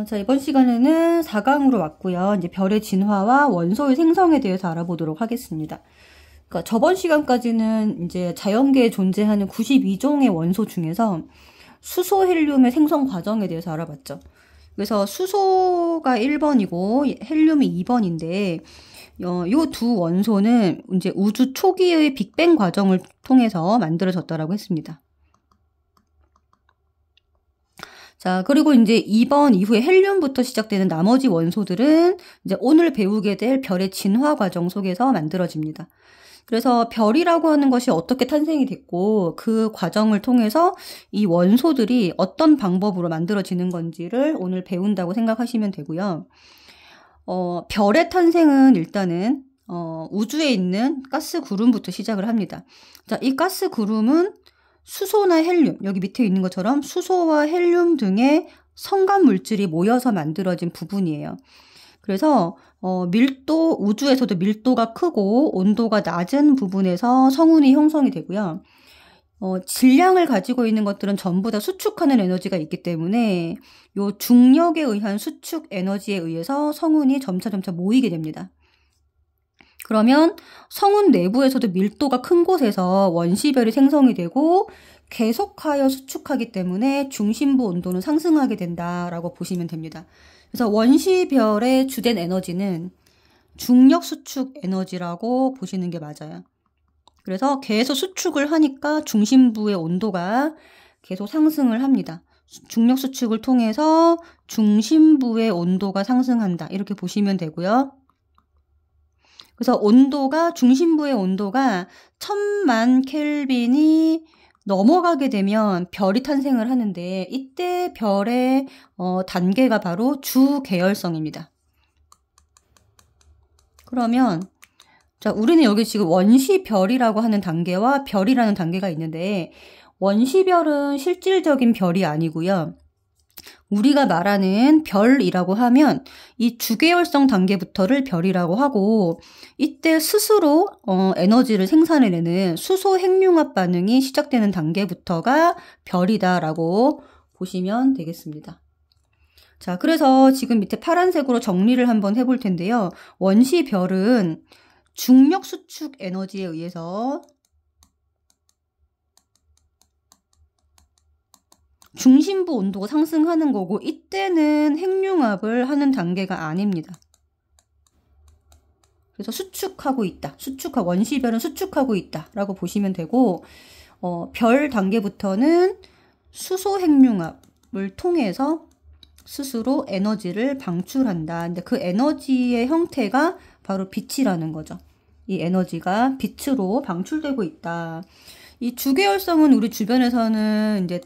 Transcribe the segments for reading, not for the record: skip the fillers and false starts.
자, 이번 시간에는 4강으로 왔고요. 이제 별의 진화와 원소의 생성에 대해서 알아보도록 하겠습니다. 그러니까 저번 시간까지는 이제 자연계에 존재하는 92종의 원소 중에서 수소 헬륨의 생성 과정에 대해서 알아봤죠. 그래서 수소가 1번이고 헬륨이 2번인데 요 두 원소는 이제 우주 초기의 빅뱅 과정을 통해서 만들어졌다라고 했습니다. 자, 그리고 이제 2번 이후에 헬륨부터 시작되는 나머지 원소들은 이제 오늘 배우게 될 별의 진화 과정 속에서 만들어집니다. 그래서 별이라고 하는 것이 어떻게 탄생이 됐고 그 과정을 통해서 이 원소들이 어떤 방법으로 만들어지는 건지를 오늘 배운다고 생각하시면 되고요. 별의 탄생은 일단은 우주에 있는 가스 구름부터 시작을 합니다. 자, 이 가스 구름은 수소나 헬륨, 여기 밑에 있는 것처럼 수소와 헬륨 등의 성간 물질이 모여서 만들어진 부분이에요. 그래서 우주에서도 밀도가 크고 온도가 낮은 부분에서 성운이 형성이 되고요. 질량을 가지고 있는 것들은 전부 다 수축하는 에너지가 있기 때문에 요 중력에 의한 수축 에너지에 의해서 성운이 점차 모이게 됩니다. 그러면 성운 내부에서도 밀도가 큰 곳에서 원시별이 생성이 되고 계속하여 수축하기 때문에 중심부 온도는 상승하게 된다라고 보시면 됩니다. 그래서 원시별의 주된 에너지는 중력 수축 에너지라고 보시는 게 맞아요. 그래서 계속 수축을 하니까 중심부의 온도가 계속 상승을 합니다. 중력 수축을 통해서 중심부의 온도가 상승한다. 이렇게 보시면 되고요. 그래서 중심부의 온도가 1000만 켈빈이 넘어가게 되면 별이 탄생을 하는데 이때 별의 단계가 바로 주계열성입니다. 그러면 자, 우리는 여기 지금 원시별이라고 하는 단계와 별이라는 단계가 있는데 원시별은 실질적인 별이 아니고요. 우리가 말하는 별이라고 하면 이 주계열성 단계부터를 별이라고 하고 이때 스스로 에너지를 생산해내는 수소 핵융합 반응이 시작되는 단계부터가 별이다라고 보시면 되겠습니다. 자, 그래서 지금 밑에 파란색으로 정리를 한번 해볼 텐데요. 원시별은 중력 수축 에너지에 의해서 중심부 온도가 상승하는 거고 이때는 핵융합을 하는 단계가 아닙니다. 그래서 수축하고 있다. 원시별은 수축하고 있다 라고 보시면 되고 별 단계부터는 수소 핵융합을 통해서 스스로 에너지를 방출한다. 근데 그 에너지의 형태가 바로 빛이라는 거죠. 이 에너지가 빛으로 방출되고 있다. 이 주계열성은 우리 주변에서는 이제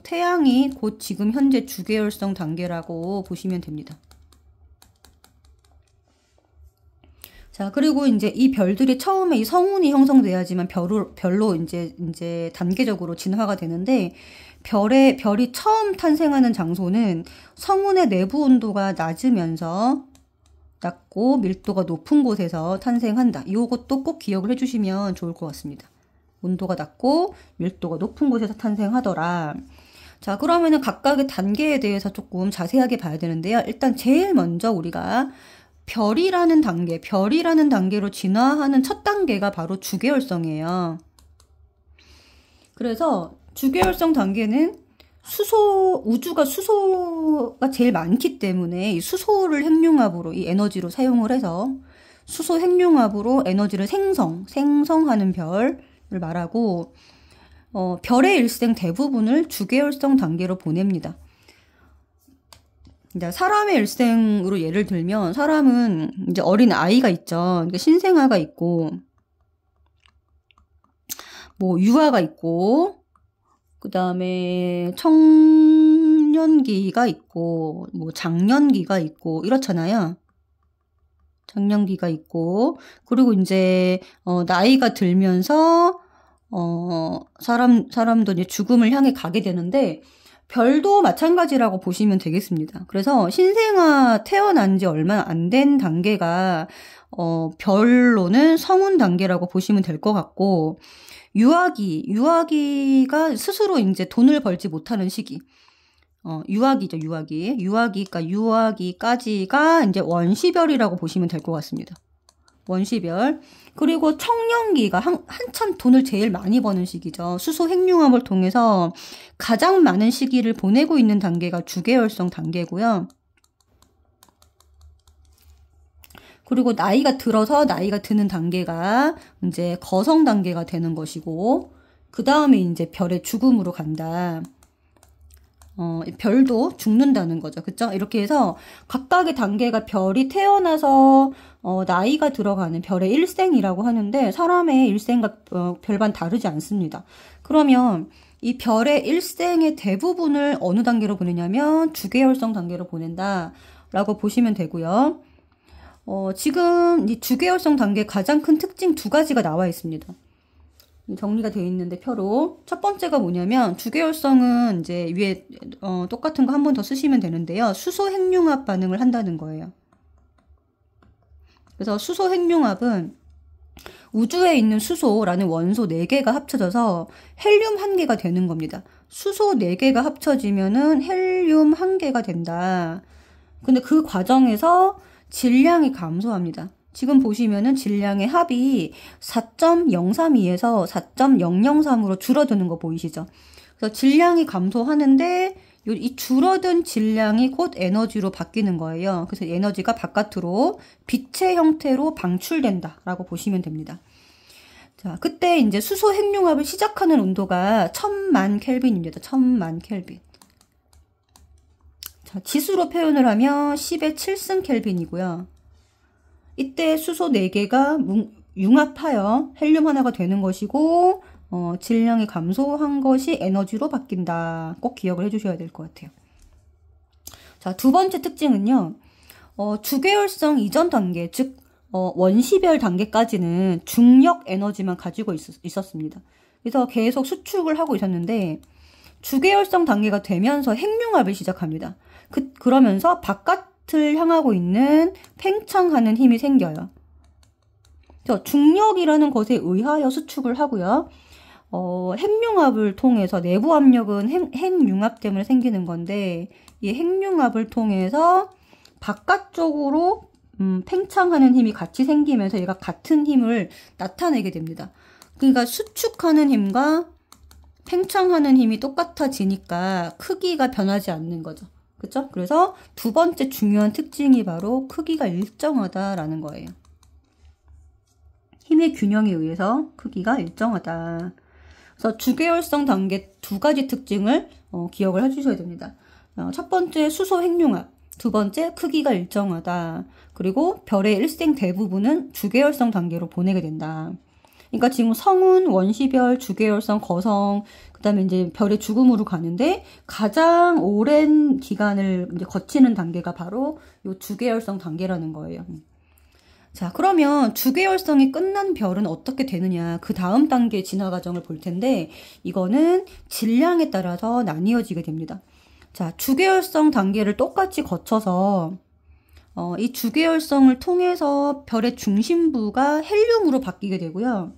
태양이 곧 지금 현재 주계열성 단계라고 보시면 됩니다. 자, 그리고 이제 이 별들이 처음에 이 성운이 형성돼야지만 별로 이제 단계적으로 진화가 되는데 별이 처음 탄생하는 장소는 성운의 내부 온도가 낮고 밀도가 높은 곳에서 탄생한다. 이것도 꼭 기억을 해주시면 좋을 것 같습니다. 온도가 낮고 밀도가 높은 곳에서 탄생하더라. 자, 그러면은 각각의 단계에 대해서 조금 자세하게 봐야 되는데요. 일단 제일 먼저 우리가 별이라는 단계로 진화하는 첫 단계가 바로 주계열성이에요. 그래서 주계열성 단계는 우주가 수소가 제일 많기 때문에 이 수소를 핵융합으로 이 에너지로 사용을 해서 수소 핵융합으로 에너지를 생성하는 별을 말하고 별의 일생 대부분을 주계열성 단계로 보냅니다. 사람의 일생으로 예를 들면 사람은 이제 어린 아이가 있죠. 그러니까 신생아가 있고 뭐 유아가 있고 그 다음에 청년기가 있고 뭐 장년기가 있고 이렇잖아요. 장년기가 있고 그리고 이제 나이가 들면서 사람도 이제 죽음을 향해 가게 되는데 별도 마찬가지라고 보시면 되겠습니다. 그래서 신생아 태어난 지 얼마 안 된 단계가 별로는 성운 단계라고 보시면 될 것 같고 유아기가 스스로 이제 돈을 벌지 못하는 시기. 유아기죠, 유아기. 유아기까지가 이제 원시별이라고 보시면 될 것 같습니다. 원시별. 그리고 청년기가 한참 돈을 제일 많이 버는 시기죠. 수소 핵융합을 통해서 가장 많은 시기를 보내고 있는 단계가 주계열성 단계고요. 그리고 나이가 들어서 나이가 드는 단계가 이제 거성 단계가 되는 것이고, 그 다음에 이제 별의 죽음으로 간다. 별도 죽는다는 거죠. 그쵸? 이렇게 해서 각각의 단계가 별이 태어나서 나이가 들어가는 별의 일생이라고 하는데, 사람의 일생과 별반 다르지 않습니다. 그러면 이 별의 일생의 대부분을 어느 단계로 보내냐면 주계열성 단계로 보낸다 라고 보시면 되고요. 지금 이 주계열성 단계의 가장 큰 특징 두 가지가 나와 있습니다. 정리가 되어 있는데 표로. 첫 번째가 뭐냐면 주계열성은 이제 위에 똑같은 거 한 번 더 쓰시면 되는데요. 수소 핵융합 반응을 한다는 거예요. 그래서 수소 핵융합은 우주에 있는 수소라는 원소 4개가 합쳐져서 헬륨 1개가 되는 겁니다. 수소 4개가 합쳐지면은 헬륨 1개가 된다. 근데 그 과정에서 질량이 감소합니다. 지금 보시면은 질량의 합이 4.032에서 4.003으로 줄어드는 거 보이시죠? 그래서 질량이 감소하는데 이 줄어든 질량이 곧 에너지로 바뀌는 거예요. 그래서 에너지가 바깥으로 빛의 형태로 방출된다라고 보시면 됩니다. 자, 그때 이제 수소 핵융합을 시작하는 온도가 1000만 켈빈입니다. 1000만 켈빈. 자, 지수로 표현을 하면 10의 7승 켈빈이고요. 이때 수소 4개가 융합하여 헬륨 하나가 되는 것이고, 질량이 감소한 것이 에너지로 바뀐다. 꼭 기억을 해주셔야 될 것 같아요. 자, 두 번째 특징은요. 주계열성 이전 단계, 즉 원시별 단계까지는 중력 에너지만 가지고 있었습니다. 그래서 계속 수축을 하고 있었는데 주계열성 단계가 되면서 핵융합을 시작합니다. 그러면서 바깥을 향하고 있는 팽창하는 힘이 생겨요. 중력이라는 것에 의하여 수축을 하고요. 핵융합을 통해서 내부 압력은 핵융합 때문에 생기는 건데 이 핵융합을 통해서 바깥쪽으로 팽창하는 힘이 같이 생기면서 얘가 같은 힘을 나타내게 됩니다. 그러니까 수축하는 힘과 팽창하는 힘이 똑같아지니까 크기가 변하지 않는 거죠. 그렇죠? 그래서 두 번째 중요한 특징이 바로 크기가 일정하다라는 거예요. 힘의 균형에 의해서 크기가 일정하다. 그래서 주계열성 단계 두 가지 특징을 기억을 해주셔야 됩니다. 첫 번째 수소 핵융합, 두 번째 크기가 일정하다. 그리고 별의 일생 대부분은 주계열성 단계로 보내게 된다. 그러니까 지금 성운, 원시별, 주계열성, 거성, 그 다음에 이제 별의 죽음으로 가는데 가장 오랜 기간을 이제 거치는 단계가 바로 이 주계열성 단계라는 거예요. 자, 그러면 주계열성이 끝난 별은 어떻게 되느냐, 그 다음 단계의 진화 과정을 볼 텐데 이거는 질량에 따라서 나뉘어지게 됩니다. 자, 주계열성 단계를 똑같이 거쳐서 이 주계열성을 통해서 별의 중심부가 헬륨으로 바뀌게 되고요.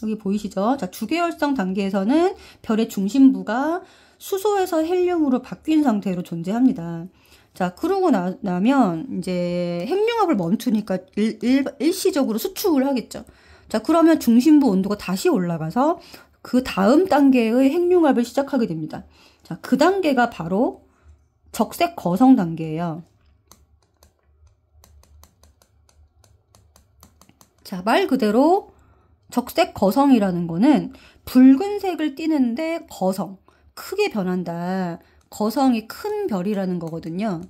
여기 보이시죠? 자, 주계열성 단계에서는 별의 중심부가 수소에서 헬륨으로 바뀐 상태로 존재합니다. 자, 그러고 나면 이제 핵융합을 멈추니까 일시적으로 수축을 하겠죠. 자, 그러면 중심부 온도가 다시 올라가서 그 다음 단계의 핵융합을 시작하게 됩니다. 자, 그 단계가 바로 적색 거성 단계예요. 자, 말 그대로 적색 거성이라는 거는 붉은색을 띠는데 거성, 크게 변한다. 거성이 큰 별이라는 거거든요.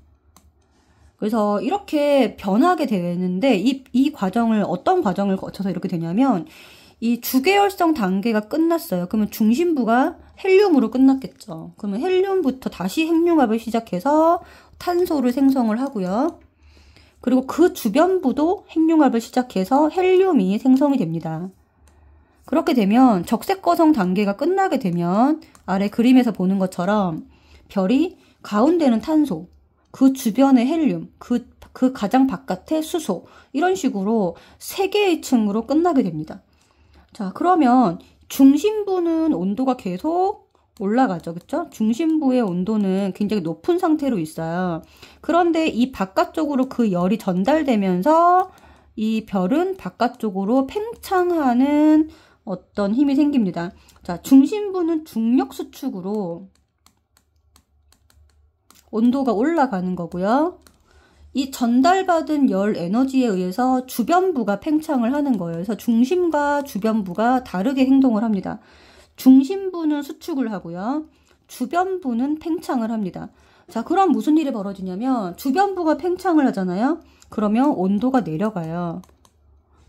그래서 이렇게 변하게 되는데 이 과정을 어떤 과정을 거쳐서 이렇게 되냐면 이 주계열성 단계가 끝났어요. 그러면 중심부가 헬륨으로 끝났겠죠. 그러면 헬륨부터 다시 핵융합을 시작해서 탄소를 생성을 하고요. 그리고 그 주변부도 핵융합을 시작해서 헬륨이 생성이 됩니다. 그렇게 되면 적색 거성 단계가 끝나게 되면 아래 그림에서 보는 것처럼 별이 가운데는 탄소, 그 주변에 헬륨, 그 가장 바깥에 수소, 이런 식으로 3개의 층으로 끝나게 됩니다. 자, 그러면 중심부는 온도가 계속 올라가죠. 그쵸? 중심부의 온도는 굉장히 높은 상태로 있어요. 그런데 이 바깥쪽으로 그 열이 전달되면서 이 별은 바깥쪽으로 팽창하는 어떤 힘이 생깁니다. 자, 중심부는 중력 수축으로 온도가 올라가는 거고요. 이 전달받은 열 에너지에 의해서 주변부가 팽창을 하는 거예요. 그래서 중심과 주변부가 다르게 행동을 합니다. 중심부는 수축을 하고요. 주변부는 팽창을 합니다. 자, 그럼 무슨 일이 벌어지냐면 주변부가 팽창을 하잖아요. 그러면 온도가 내려가요.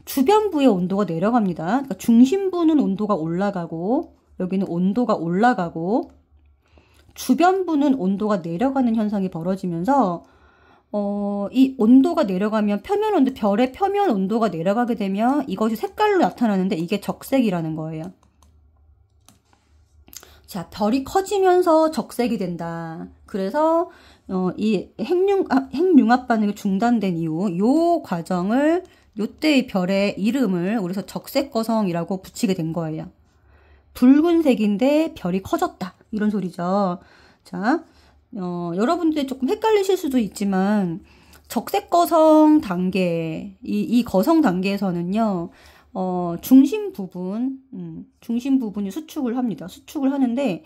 주변부의 온도가 내려갑니다. 그러니까 중심부는 온도가 올라가고 여기는 온도가 올라가고 주변부는 온도가 내려가는 현상이 벌어지면서 이 온도가 내려가면 표면 온도, 별의 표면 온도가 내려가게 되면 이것이 색깔로 나타나는데 이게 적색이라는 거예요. 자, 별이 커지면서 적색이 된다. 그래서 이 핵융합 반응이 중단된 이후 요 과정을 요때의 별의 이름을 우리서 적색거성이라고 붙이게 된 거예요. 붉은색인데 별이 커졌다. 이런 소리죠. 자, 여러분들이 조금 헷갈리실 수도 있지만 적색거성 단계, 이 거성 단계에서는요. 중심 부분이 수축을 합니다. 수축을 하는데,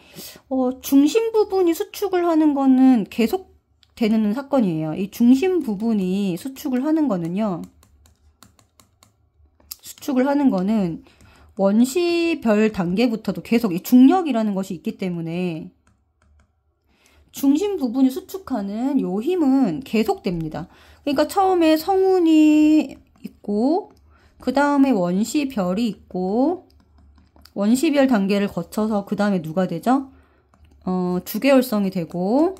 중심 부분이 수축을 하는 거는 계속 되는 사건이에요. 이 중심 부분이 수축을 하는 거는 원시별 단계부터도 계속 이 중력이라는 것이 있기 때문에 중심 부분이 수축하는 요 힘은 계속됩니다. 그러니까 처음에 성운이 있고, 그 다음에 원시별이 있고, 원시별 단계를 거쳐서 그 다음에 누가 되죠? 주계열성이 되고,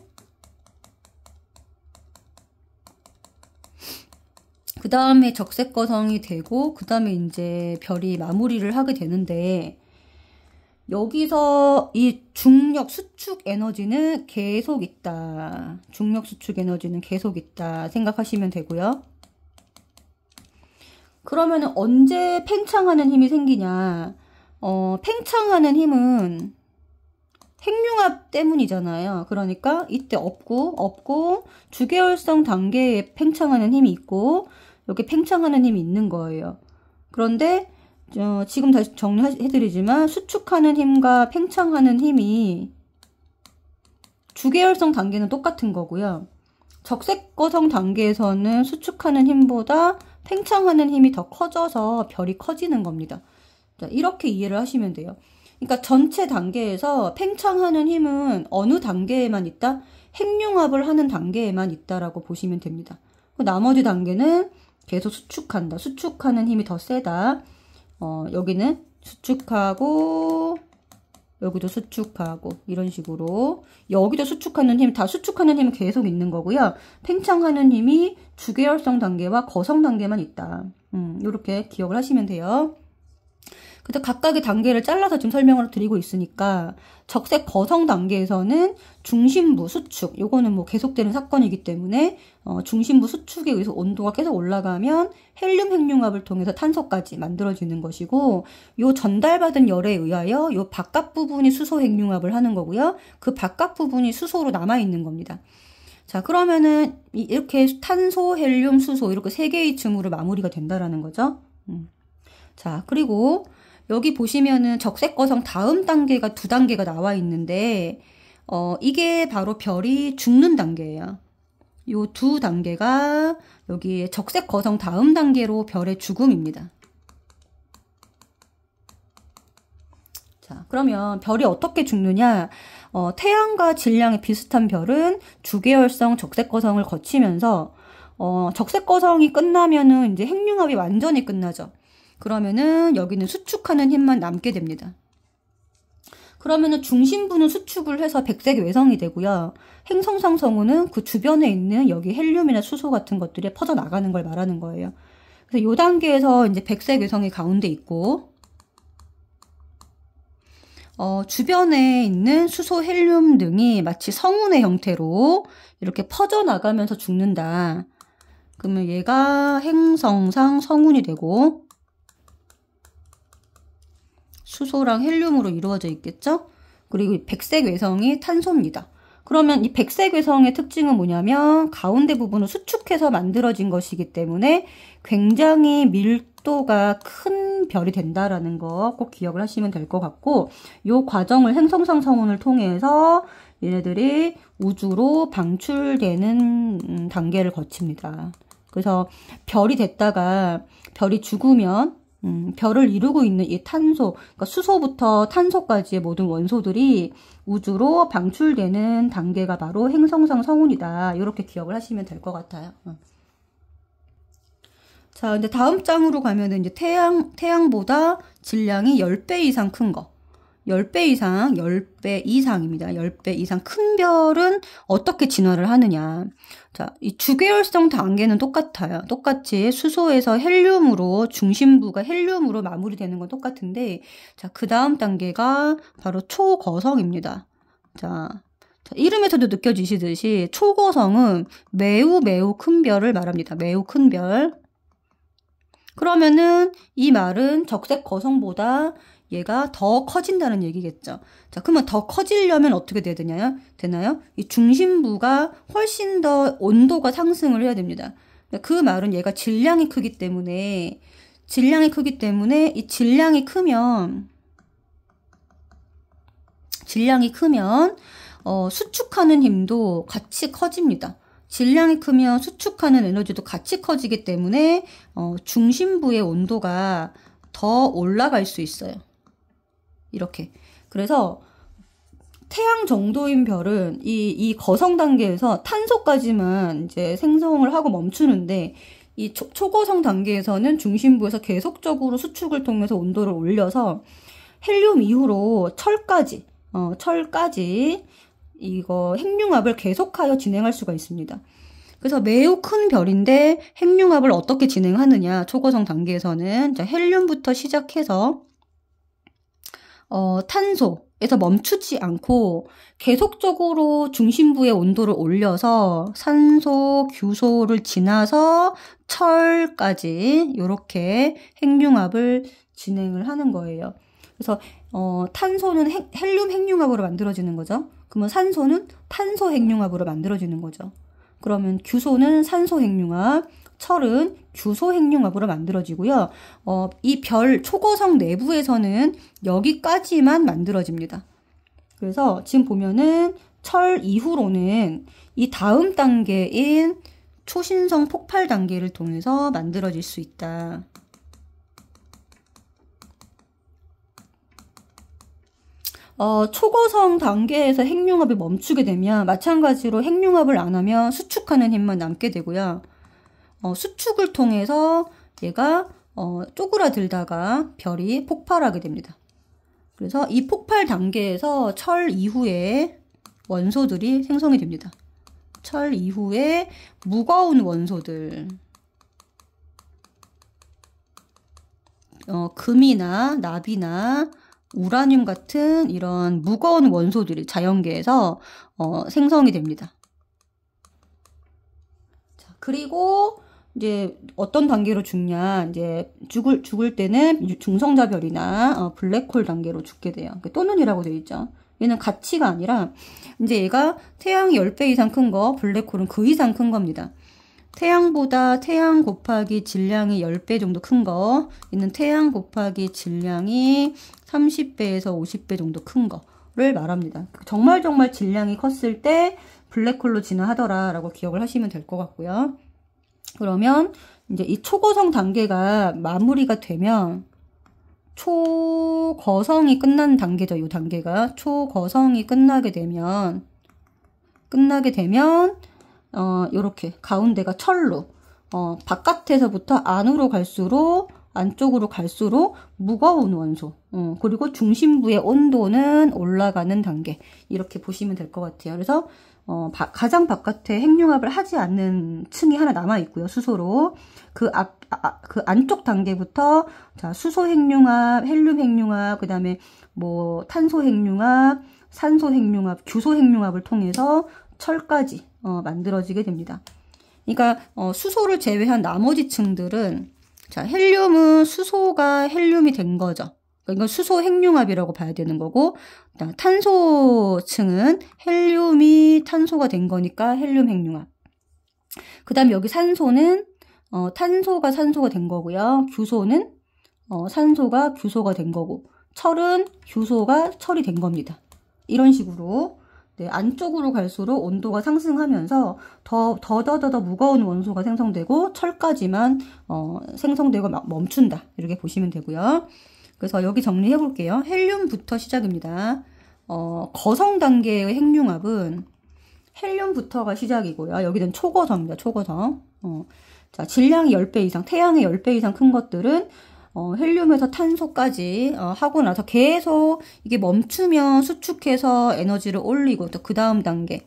그 다음에 적색거성이 되고, 그 다음에 이제 별이 마무리를 하게 되는데, 여기서 이 중력 수축 에너지는 계속 있다. 중력 수축 에너지는 계속 있다. 생각하시면 되고요. 그러면 언제 팽창하는 힘이 생기냐? 팽창하는 힘은 핵융합 때문이잖아요. 그러니까 이때 없고 주계열성 단계에 팽창하는 힘이 있고 여기 팽창하는 힘이 있는 거예요. 그런데 지금 다시 정리해드리지만 수축하는 힘과 팽창하는 힘이 주계열성 단계는 똑같은 거고요. 적색거성 단계에서는 수축하는 힘보다 팽창하는 힘이 더 커져서 별이 커지는 겁니다. 자, 이렇게 이해를 하시면 돼요. 그러니까 전체 단계에서 팽창하는 힘은 어느 단계에만 있다? 핵융합을 하는 단계에만 있다라고 보시면 됩니다. 나머지 단계는 계속 수축한다. 수축하는 힘이 더 세다. 여기는 수축하고 여기도 수축하고 이런 식으로 여기도 수축하는 힘, 다 수축하는 힘은 계속 있는 거고요. 팽창하는 힘이 주계열성 단계와 거성 단계만 있다. 이렇게 기억을 하시면 돼요. 그래서 각각의 단계를 잘라서 지금 설명을 드리고 있으니까 적색 거성 단계에서는 중심부 수축, 요거는 뭐 계속되는 사건이기 때문에 중심부 수축에 의해서 온도가 계속 올라가면 헬륨 핵융합을 통해서 탄소까지 만들어지는 것이고, 요 전달받은 열에 의하여 요 바깥 부분이 수소 핵융합을 하는 거고요. 그 바깥 부분이 수소로 남아 있는 겁니다. 자, 그러면은 이렇게 탄소, 헬륨, 수소 이렇게 세 개의 층으로 마무리가 된다라는 거죠. 자, 그리고 여기 보시면은 적색거성 다음 단계가 2단계가 나와 있는데, 이게 바로 별이 죽는 단계예요. 요 2단계가 여기 적색거성 다음 단계로 별의 죽음입니다. 자, 그러면 별이 어떻게 죽느냐? 태양과 질량이 비슷한 별은 주계열성 적색거성을 거치면서, 적색거성이 끝나면은 이제 핵융합이 완전히 끝나죠. 그러면은 여기는 수축하는 힘만 남게 됩니다. 그러면은 중심부는 수축을 해서 백색 외성이 되고요. 행성상 성운은 그 주변에 있는 여기 헬륨이나 수소 같은 것들이 퍼져나가는 걸 말하는 거예요. 그래서 이 단계에서 이제 백색 외성이 가운데 있고, 주변에 있는 수소, 헬륨 등이 마치 성운의 형태로 이렇게 퍼져나가면서 죽는다. 그러면 얘가 행성상 성운이 되고, 수소랑 헬륨으로 이루어져 있겠죠? 그리고 이 백색 외성이 탄소입니다. 그러면 이 백색 외성의 특징은 뭐냐면 가운데 부분을 수축해서 만들어진 것이기 때문에 굉장히 밀도가 큰 별이 된다라는 거 꼭 기억을 하시면 될 것 같고, 이 과정을 행성상 성운을 통해서 얘네들이 우주로 방출되는 단계를 거칩니다. 그래서 별이 됐다가 별이 죽으면 별을 이루고 있는 이 탄소, 그러니까 수소부터 탄소까지의 모든 원소들이 우주로 방출되는 단계가 바로 행성상 성운이다. 이렇게 기억을 하시면 될 것 같아요. 자, 근데 다음 장으로 가면은 이제 태양보다 질량이 10배 이상 큰 거. 10배 이상, 10배 이상입니다. 10배 이상 큰 별은 어떻게 진화를 하느냐. 자, 이 주계열성 단계는 똑같아요. 똑같이 수소에서 헬륨으로, 중심부가 헬륨으로 마무리되는 건 똑같은데, 자, 그 다음 단계가 바로 초거성입니다. 자, 이름에서도 느껴지시듯이 초거성은 매우 큰 별을 말합니다. 매우 큰 별. 그러면은 이 말은 적색 거성보다 얘가 더 커진다는 얘기겠죠. 자, 그러면 더 커지려면 어떻게 되나요? 이 중심부가 훨씬 더 온도가 상승을 해야 됩니다. 그 말은 얘가 질량이 크기 때문에 이 질량이 크면 수축하는 힘도 같이 커집니다. 질량이 크면 수축하는 에너지도 같이 커지기 때문에 중심부의 온도가 더 올라갈 수 있어요. 이렇게. 그래서 태양 정도인 별은 이 거성 단계에서 탄소까지만 이제 생성을 하고 멈추는데, 이 초거성 단계에서는 중심부에서 계속적으로 수축을 통해서 온도를 올려서 헬륨 이후로 철까지 이거 핵융합을 계속하여 진행할 수가 있습니다. 그래서 매우 큰 별인데 핵융합을 어떻게 진행하느냐, 초거성 단계에서는 자, 헬륨부터 시작해서 탄소에서 멈추지 않고 계속적으로 중심부의 온도를 올려서 산소, 규소를 지나서 철까지 이렇게 핵융합을 진행을 하는 거예요. 그래서 탄소는 헬륨 핵융합으로 만들어지는 거죠. 그러면 산소는 탄소 핵융합으로 만들어지는 거죠. 그러면 규소는 산소 핵융합, 철은 규소 핵융합으로 만들어지고요. 이 별 초거성 내부에서는 여기까지만 만들어집니다. 그래서 지금 보면은 철 이후로는 이 다음 단계인 초신성 폭발 단계를 통해서 만들어질 수 있다. 초거성 단계에서 핵융합이 멈추게 되면 마찬가지로 핵융합을 안 하면 수축하는 힘만 남게 되고요. 수축을 통해서 얘가 쪼그라들다가 별이 폭발하게 됩니다. 그래서 이 폭발 단계에서 철 이후에 원소들이 생성이 됩니다. 철 이후에 무거운 원소들, 금이나 납이나 우라늄 같은 이런 무거운 원소들이 자연계에서 생성이 됩니다. 자, 그리고 이제 어떤 단계로 죽냐, 이제 죽을 때는 중성자별이나 블랙홀 단계로 죽게 돼요. 또는이라고 되어 있죠. 얘는 가치가 아니라 이제 얘가 태양이 10배 이상 큰 거, 블랙홀은 그 이상 큰 겁니다. 태양보다 태양 곱하기 질량이 10배 정도 큰 거, 얘는 태양 곱하기 질량이 30배에서 50배 정도 큰 거를 말합니다. 정말 질량이 컸을 때 블랙홀로 진화하더라라고 기억을 하시면 될 것 같고요. 그러면 이제 이 초거성 단계가 마무리가 되면 초거성이 끝난 단계죠. 이 단계가 초거성이 끝나게 되면 요렇게 가운데가 철로 바깥에서부터 안쪽으로 갈수록 무거운 원소, 그리고 중심부의 온도는 올라가는 단계, 이렇게 보시면 될 것 같아요. 그래서 가장 바깥에 핵융합을 하지 않는 층이 하나 남아 있고요. 수소로 그 안쪽 단계부터 자, 수소 핵융합, 헬륨 핵융합, 그다음에 뭐 탄소 핵융합, 산소 핵융합, 규소 핵융합을 통해서 철까지 만들어지게 됩니다. 그러니까 수소를 제외한 나머지 층들은, 자, 헬륨은 수소가 헬륨이 된 거죠. 이건 수소 핵융합이라고 봐야 되는 거고, 탄소층은 헬륨이 탄소가 된 거니까 헬륨 핵융합. 그 다음에 여기 산소는 탄소가 산소가 된 거고요. 규소는 산소가 규소가 된 거고, 철은 규소가 철이 된 겁니다. 이런 식으로 네, 안쪽으로 갈수록 온도가 상승하면서 더 무거운 원소가 생성되고 철까지만 생성되고 멈춘다. 이렇게 보시면 되고요. 그래서 여기 정리해 볼게요. 헬륨부터 시작입니다. 거성 단계의 핵융합은 헬륨부터가 시작이고요. 여기는 초거성입니다. 초거성. 자, 질량이 10배 이상, 태양의 10배 이상 큰 것들은 헬륨에서 탄소까지 하고 나서 계속 이게 멈추면 수축해서 에너지를 올리고, 또 그 다음 단계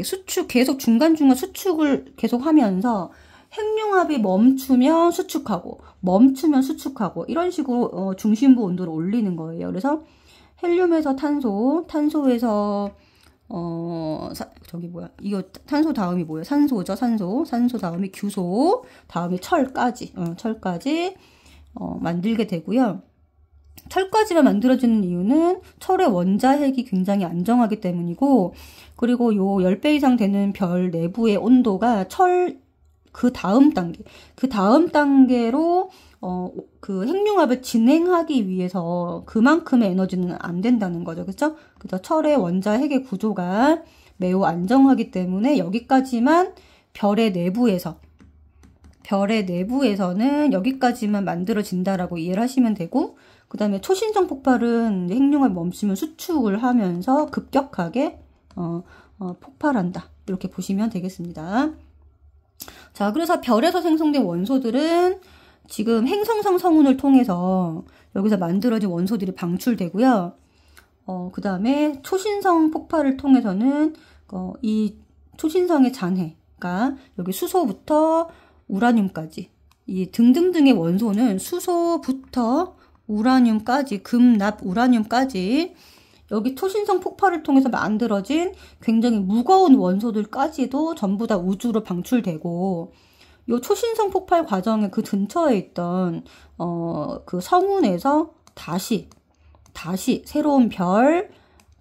수축, 계속 중간중간 수축을 계속 하면서 핵융합이 멈추면 수축하고 멈추면 수축하고 이런 식으로 중심부 온도를 올리는 거예요. 그래서 헬륨에서 탄소, 탄소에서 이거 탄소 다음이 뭐예요? 산소죠. 산소 다음이 규소, 다음이 철까지 만들게 되고요. 철까지만 만들어지는 이유는 철의 원자핵이 굉장히 안정하기 때문이고, 그리고 요 10배 이상 되는 별 내부의 온도가 그 다음 단계로 그 핵융합을 진행하기 위해서 그만큼의 에너지는 안 된다는 거죠. 그렇죠? 그래서 철의 원자핵의 구조가 매우 안정하기 때문에 여기까지만 별의 내부에서는 여기까지만 만들어진다라고 이해를 하시면 되고, 그 다음에 초신성 폭발은 핵융합이 멈추면 수축을 하면서 급격하게 폭발한다. 이렇게 보시면 되겠습니다. 자, 그래서 별에서 생성된 원소들은 지금 행성상 성운을 통해서 여기서 만들어진 원소들이 방출되고요. 그 다음에 초신성 폭발을 통해서는 이 초신성의 잔해가 여기 수소부터 우라늄까지, 이 등등등의 원소는 수소부터 우라늄까지, 금, 납, 우라늄까지 여기 초신성 폭발을 통해서 만들어진 굉장히 무거운 원소들까지도 전부 다 우주로 방출되고, 이 초신성 폭발 과정의 그 근처에 있던 그 성운에서 다시 새로운 별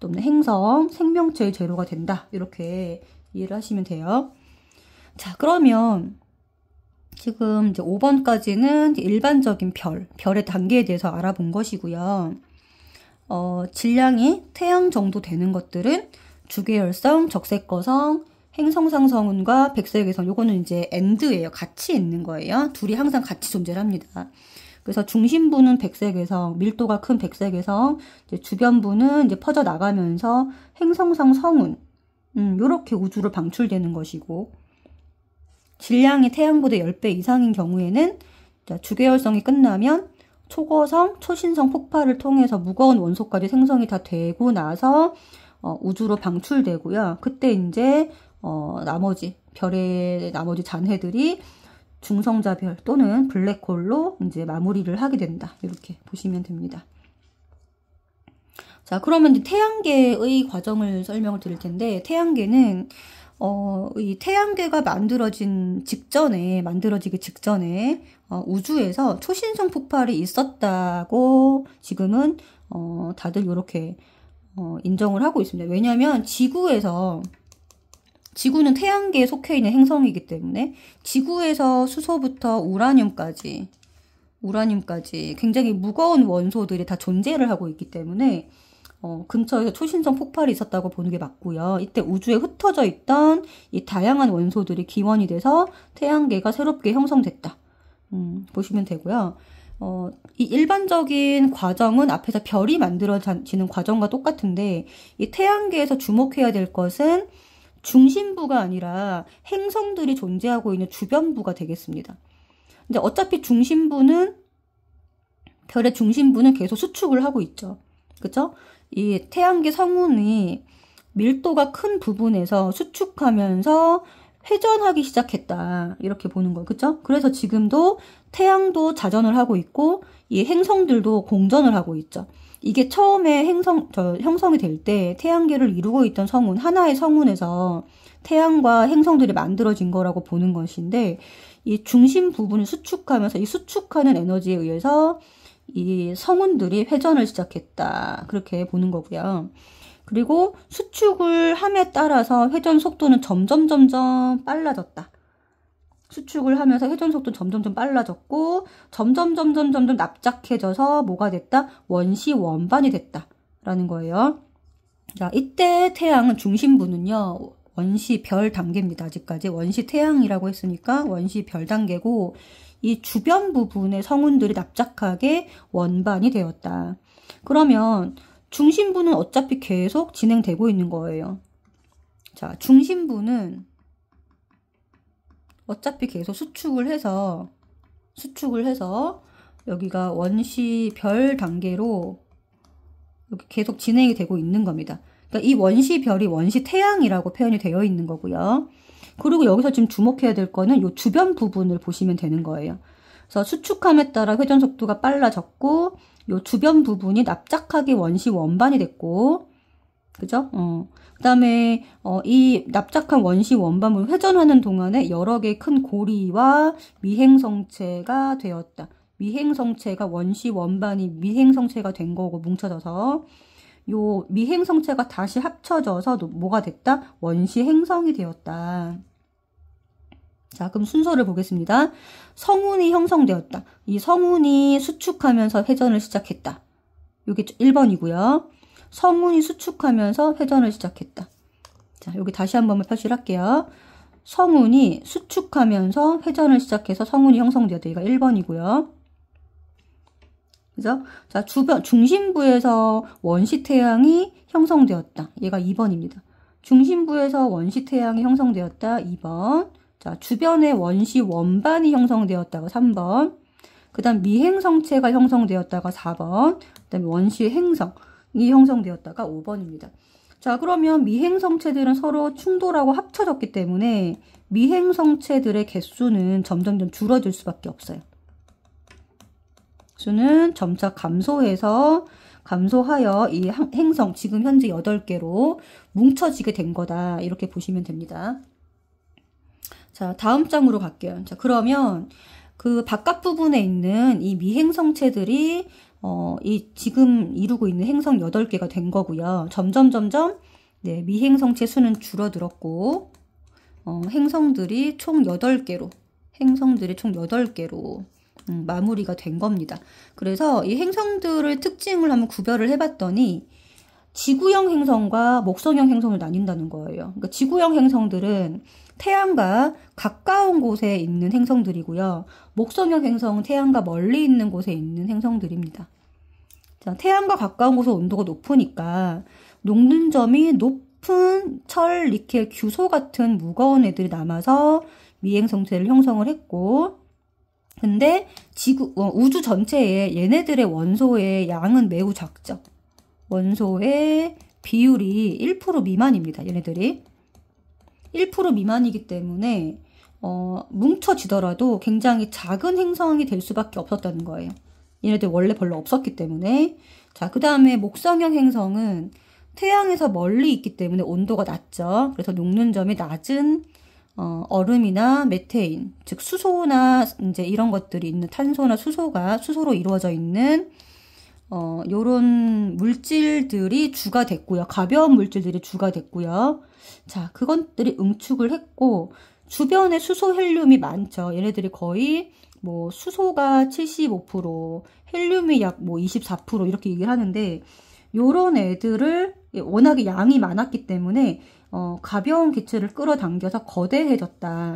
또는 행성, 생명체의 재료가 된다. 이렇게 이해를 하시면 돼요. 자, 그러면 지금 이제 5번까지는 일반적인 별의 단계에 대해서 알아본 것이고요. 질량이 태양 정도 되는 것들은 주계열성, 적색거성, 행성상 성운과 백색외성, 요거는 이제 AND예요. 같이 있는 거예요. 둘이 항상 같이 존재를 합니다. 그래서 중심부는 백색외성, 밀도가 큰 백색외성, 이제 주변부는 이제 퍼져 나가면서 행성상 성운, 요렇게 우주로 방출되는 것이고, 질량이 태양보다 10배 이상인 경우에는 주계열성이 끝나면 초거성, 초신성 폭발을 통해서 무거운 원소까지 생성이 다 되고 나서 우주로 방출되고요. 그때 이제 별의 나머지 잔해들이 중성자별 또는 블랙홀로 이제 마무리를 하게 된다. 이렇게 보시면 됩니다. 자, 그러면 이제 태양계의 과정을 설명을 드릴 텐데, 태양계는 이 태양계가 만들어지기 직전에 우주에서 초신성 폭발이 있었다고 지금은 다들 이렇게 인정을 하고 있습니다. 왜냐하면 지구는 태양계에 속해 있는 행성이기 때문에 지구에서 수소부터 우라늄까지 굉장히 무거운 원소들이 다 존재를 하고 있기 때문에 근처에서 초신성 폭발이 있었다고 보는 게 맞고요. 이때 우주에 흩어져 있던 이 다양한 원소들이 기원이 돼서 태양계가 새롭게 형성됐다. 보시면 되고요. 이 일반적인 과정은 앞에서 별이 만들어지는 과정과 똑같은데, 이 태양계에서 주목해야 될 것은 중심부가 아니라 행성들이 존재하고 있는 주변부가 되겠습니다. 근데 어차피 별의 중심부는 계속 수축을 하고 있죠. 그쵸? 이 태양계 성운이 밀도가 큰 부분에서 수축하면서 회전하기 시작했다. 이렇게 보는 거예요. 그쵸? 그래서 지금도 태양도 자전을 하고 있고, 이 행성들도 공전을 하고 있죠. 이게 처음에 형성이 될 때 태양계를 이루고 있던 성운, 하나의 성운에서 태양과 행성들이 만들어진 거라고 보는 것인데, 이 중심 부분을 수축하면서 이 수축하는 에너지에 의해서 이 성운들이 회전을 시작했다. 그렇게 보는 거고요. 그리고 수축을 함에 따라서 회전 속도는 점점 빨라졌다. 수축을 하면서 회전 속도 점점 빨라졌고 점점 납작해져서 뭐가 됐다? 원시 원반이 됐다라는 거예요. 자, 이때 태양은 중심부는요. 원시 별 단계입니다. 아직까지 원시 태양이라고 했으니까 원시 별 단계고 이 주변 부분의 성운들이 납작하게 원반이 되었다. 그러면 중심부는 어차피 계속 진행되고 있는 거예요. 자, 중심부는 어차피 계속 수축을 해서 여기가 원시 별 단계로 이렇게 계속 진행이 되고 있는 겁니다. 그러니까 이 원시 별이 원시 태양이라고 표현이 되어 있는 거고요. 그리고 여기서 지금 주목해야 될 거는 이 주변 부분을 보시면 되는 거예요. 그래서 수축함에 따라 회전 속도가 빨라졌고 이 주변 부분이 납작하게 원시 원반이 됐고, 그죠? 그다음에 이 납작한 원시 원반을 회전하는 동안에 여러 개의 큰 고리와 미행성체가 되었다. 미행성체가 원시 원반이 미행성체가 된 거고 뭉쳐져서 요 미행성체가 다시 합쳐져서 뭐가 됐다? 원시 행성이 되었다. 자, 그럼 순서를 보겠습니다. 성운이 형성되었다. 이 성운이 수축하면서 회전을 시작했다. 이게 1번이고요. 성운이 수축하면서 회전을 시작했다. 자, 여기 다시 한 번만 표시를 할게요. 성운이 수축하면서 회전을 시작해서 성운이 형성되었다. 이가 1번이고요. 그죠? 자, 중심부에서 원시 태양이 형성되었다. 얘가 2번입니다. 중심부에서 원시 태양이 형성되었다. 2번. 자, 주변에 원시 원반이 형성되었다가 3번. 그 다음 미행성체가 형성되었다가 4번. 그 다음에 원시 행성이 형성되었다가 5번입니다. 자, 그러면 미행성체들은 서로 충돌하고 합쳐졌기 때문에 미행성체들의 개수는 점점 줄어들 수밖에 없어요. 수는 점차 감소하여 이 행성 지금 현재 8개로 뭉쳐지게 된 거다. 이렇게 보시면 됩니다. 자, 다음 장으로 갈게요. 자, 그러면 그 바깥 부분에 있는 이 미행성체들이 이 지금 이루고 있는 행성 8개가 된 거고요. 점점 네, 미행성체 수는 줄어들었고 행성들이 총 8개로 마무리가 된 겁니다. 그래서 이 행성들의 특징을 한번 구별을 해봤더니 지구형 행성과 목성형 행성을 나뉜다는 거예요. 그러니까 지구형 행성들은 태양과 가까운 곳에 있는 행성들이고요. 목성형 행성은 태양과 멀리 있는 곳에 있는 행성들입니다. 자, 태양과 가까운 곳에 온도가 높으니까 녹는 점이 높은 철, 니켈, 규소 같은 무거운 애들이 남아서 미행성체를 형성을 했고, 근데 우주 전체에 얘네들의 원소의 양은 매우 작죠. 원소의 비율이 1% 미만입니다. 얘네들이 1% 미만이기 때문에 뭉쳐지더라도 굉장히 작은 행성이 될 수밖에 없었다는 거예요. 얘네들 원래 별로 없었기 때문에. 자, 그 다음에 목성형 행성은 태양에서 멀리 있기 때문에 온도가 낮죠. 그래서 녹는 점이 낮은 얼음이나 메테인, 즉 수소나 이제 이런 것들이 있는 탄소나 수소로 이루어져 있는 요런 물질들이 주가 됐고요. 가벼운 물질들이 주가 됐고요. 자, 그것들이 응축을 했고 주변에 수소 헬륨이 많죠. 얘네들이 거의 뭐 수소가 75%, 헬륨이 약 뭐 24% 이렇게 얘기를 하는데 요런 애들을 워낙에 양이 많았기 때문에 가벼운 기체를 끌어당겨서 거대해졌다.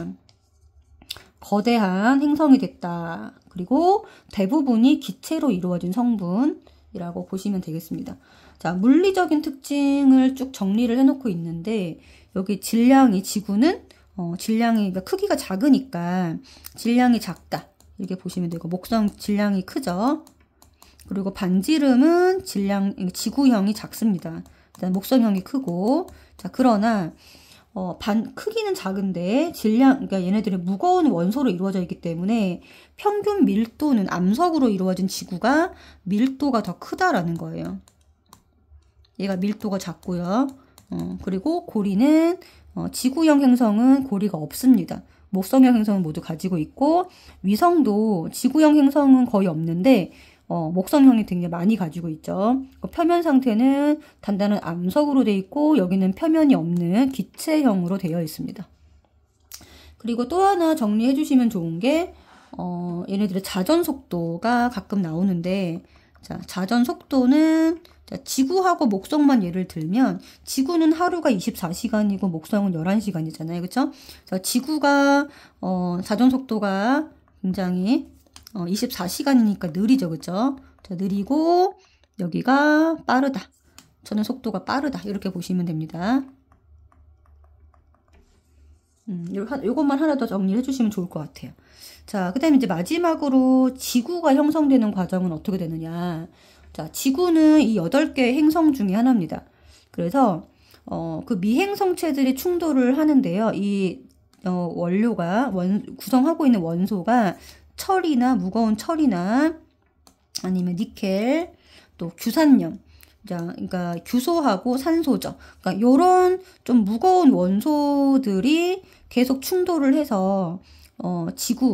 거대한 행성이 됐다. 그리고 대부분이 기체로 이루어진 성분이라고 보시면 되겠습니다. 자, 물리적인 특징을 쭉 정리를 해놓고 있는데 여기 지구는 질량이 그러니까 크기가 작으니까 질량이 작다. 이렇게 보시면 되고 목성 질량이 크죠. 그리고 반지름은 지구형이 작습니다. 일단 목성형이 크고, 자, 그러나 크기는 작은데 그러니까 얘네들이 무거운 원소로 이루어져 있기 때문에 평균 밀도는 암석으로 이루어진 지구가 밀도가 더 크다라는 거예요. 얘가 밀도가 작고요. 그리고 고리는 지구형 행성은 고리가 없습니다. 목성형 행성은 모두 가지고 있고 위성도 지구형 행성은 거의 없는데 목성형이 굉장히 많이 가지고 있죠. 표면 상태는 단단한 암석으로 되어 있고 여기는 표면이 없는 기체형으로 되어 있습니다. 그리고 또 하나 정리해 주시면 좋은 게 얘네들의 자전 속도가 가끔 나오는데, 자, 자전 속도는 자, 지구하고 목성만 예를 들면 지구는 하루가 24시간이고 목성은 11시간이잖아요. 그렇죠? 자, 지구가 자전 속도가 굉장히 24시간이니까 느리죠. 그렇죠? 자, 느리고 여기가 빠르다. 저는 속도가 빠르다. 이렇게 보시면 됩니다. 요것만 하나 더 정리해 주시면 좋을 것 같아요. 자, 그 다음에 이제 마지막으로 지구가 형성되는 과정은 어떻게 되느냐. 자, 지구는 이 8개의 행성 중에 하나입니다. 그래서, 그 미행성체들이 충돌을 하는데요. 이, 원료가, 구성하고 있는 원소가 철이나 무거운 철이나 아니면 니켈, 또 규산염. 자, 그러니까 규소하고 산소죠. 그러니까 요런 좀 무거운 원소들이 계속 충돌을 해서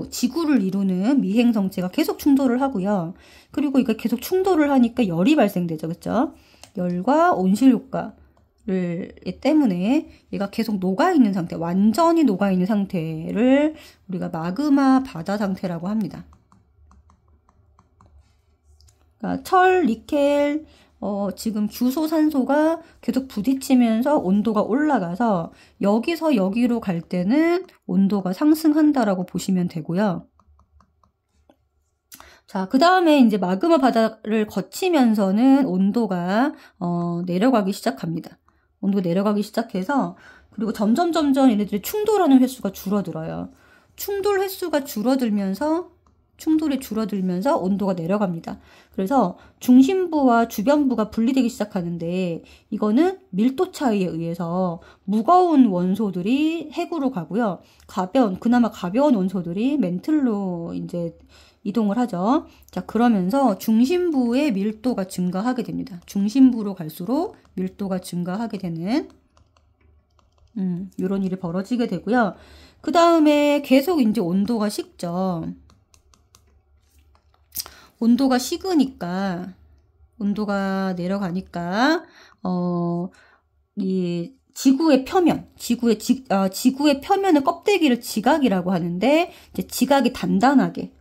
지구를 이루는 미행성체가 계속 충돌을 하고요. 그리고 이게 계속 충돌을 하니까 열이 발생되죠. 그렇죠? 열과 온실 효과를 때문에 얘가 계속 녹아있는 상태, 완전히 녹아있는 상태를 우리가 마그마 바다 상태라고 합니다. 그러니까 철, 니켈, 지금 규소, 산소가 계속 부딪히면서 온도가 올라가서 여기서 여기로 갈 때는 온도가 상승한다라고 보시면 되고요. 자, 그 다음에 이제 마그마 바다를 거치면서는 온도가 내려가기 시작합니다. 온도가 내려가기 시작해서 그리고 점점 얘네들이 충돌하는 횟수가 줄어들어요. 충돌이 줄어들면서 온도가 내려갑니다. 그래서 중심부와 주변부가 분리되기 시작하는데 이거는 밀도 차이에 의해서 무거운 원소들이 핵으로 가고요. 그나마 가벼운 원소들이 멘틀로 이제 이동을 하죠. 자, 그러면서 중심부의 밀도가 증가하게 됩니다. 중심부로 갈수록 밀도가 증가하게 되는 이런 일이 벌어지게 되고요. 그 다음에 계속 이제 온도가 식죠. 온도가 식으니까, 온도가 내려가니까, 이 지구의 표면의 껍데기를 지각이라고 하는데, 이제 지각이 단단하게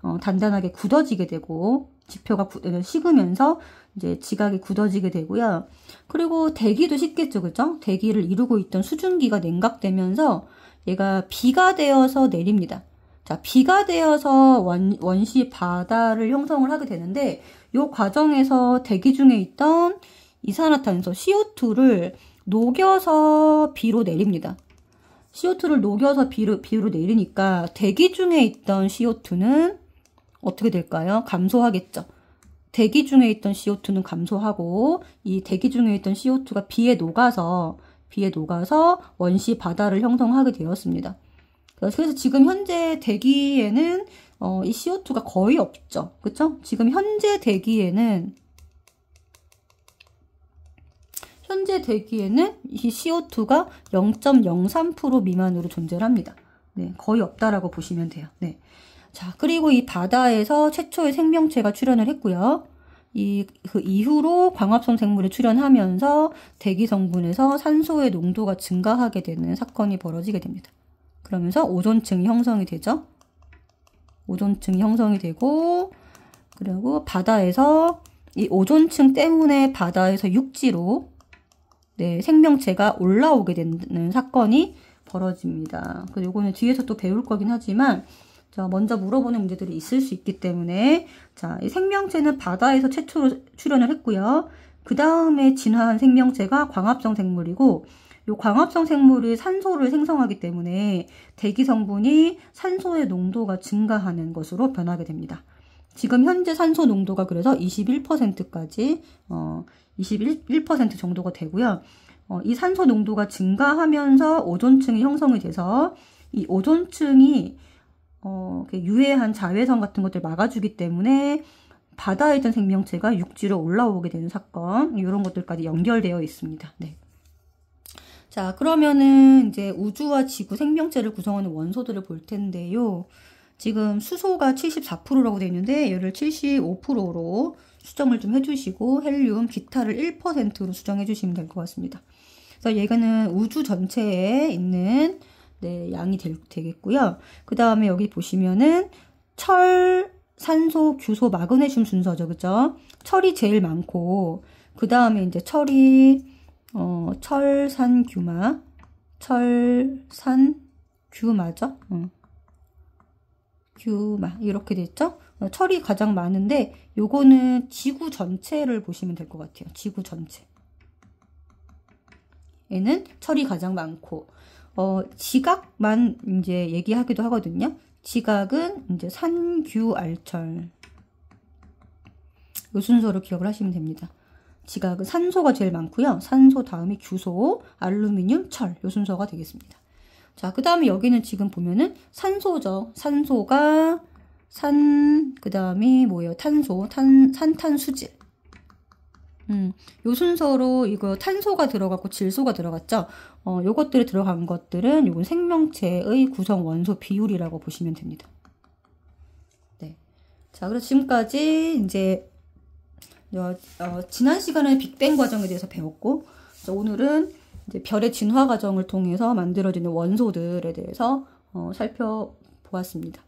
굳어지게 되고, 지표가 식으면서 이제 지각이 굳어지게 되고요. 그리고 대기도 식겠죠, 그죠? 대기를 이루고 있던 수증기가 냉각되면서 얘가 비가 되어서 내립니다. 자, 비가 되어서 원시 바다를 형성을 하게 되는데 이 과정에서 대기 중에 있던 이산화탄소 CO2를 녹여서 비로 내립니다. CO2를 녹여서 비로 내리니까 대기 중에 있던 CO2는 어떻게 될까요? 감소하겠죠. 대기 중에 있던 CO2는 감소하고 이 대기 중에 있던 CO2가 비에 녹아서 원시 바다를 형성하게 되었습니다. 그래서 지금 현재 대기에는 이 CO2가 거의 없죠. 그쵸? 지금 현재 대기에는 이 CO2가 0.03% 미만으로 존재를 합니다. 네, 거의 없다라고 보시면 돼요. 네. 자, 그리고 이 바다에서 최초의 생명체가 출현을 했고요. 그 이후로 광합성 생물이 출현하면서 대기 성분에서 산소의 농도가 증가하게 되는 사건이 벌어지게 됩니다. 그러면서 오존층이 형성이 되죠. 오존층이 형성이 되고, 그리고 바다에서 이 오존층 때문에 바다에서 육지로 생명체가 올라오게 되는 사건이 벌어집니다. 그리고 이거는 뒤에서 또 배울 거긴 하지만, 자, 먼저 물어보는 문제들이 있을 수 있기 때문에, 자, 이 생명체는 바다에서 최초로 출현을 했고요. 그 다음에 진화한 생명체가 광합성 생물이고, 이 광합성 생물이 산소를 생성하기 때문에 대기 성분이 산소의 농도가 증가하는 것으로 변하게 됩니다. 지금 현재 산소 농도가 그래서 21%까지 21% 정도가 되고요. 이 산소 농도가 증가하면서 오존층이 형성이 돼서 이 오존층이 유해한 자외선 같은 것들 막아주기 때문에 바다에 있던 생명체가 육지로 올라오게 되는 사건, 이런 것들까지 연결되어 있습니다. 네. 자, 그러면은 이제 우주와 지구 생명체를 구성하는 원소들을 볼 텐데요. 지금 수소가 74%라고 되어 있는데 얘를 75%로 수정을 좀 해주시고 헬륨, 기타를 1%로 수정해 주시면 될 것 같습니다. 그래서 얘가는 우주 전체에 있는 네, 양이 되겠고요. 그 다음에 여기 보시면은 철, 산소, 규소, 마그네슘 순서죠. 그죠? 철이 제일 많고, 그 다음에 이제 철이, 철산, 규마, 철산, 규마죠? 규마. 이렇게 됐죠? 철이 가장 많은데, 요거는 지구 전체를 보시면 될 것 같아요. 지구 전체. 얘는 철이 가장 많고, 지각만 이제 얘기하기도 하거든요. 지각은 이제 산규알철. 이 순서로 기억을 하시면 됩니다. 지각은 산소가 제일 많고요. 산소 다음이 규소, 알루미늄, 철. 이 순서가 되겠습니다. 자, 그 다음에 여기는 지금 보면은 산소죠. 산소가 그 다음이 뭐예요? 탄소, 산탄수질. 요 순서로 이거 탄소가 들어갔고 질소가 들어갔죠. 요것들이 들어간 것들은 요건 생명체의 구성 원소 비율이라고 보시면 됩니다. 네. 자, 그래서 지금까지 이제 지난 시간에 빅뱅 과정에 대해서 배웠고, 오늘은 이제 별의 진화 과정을 통해서 만들어지는 원소들에 대해서 살펴보았습니다.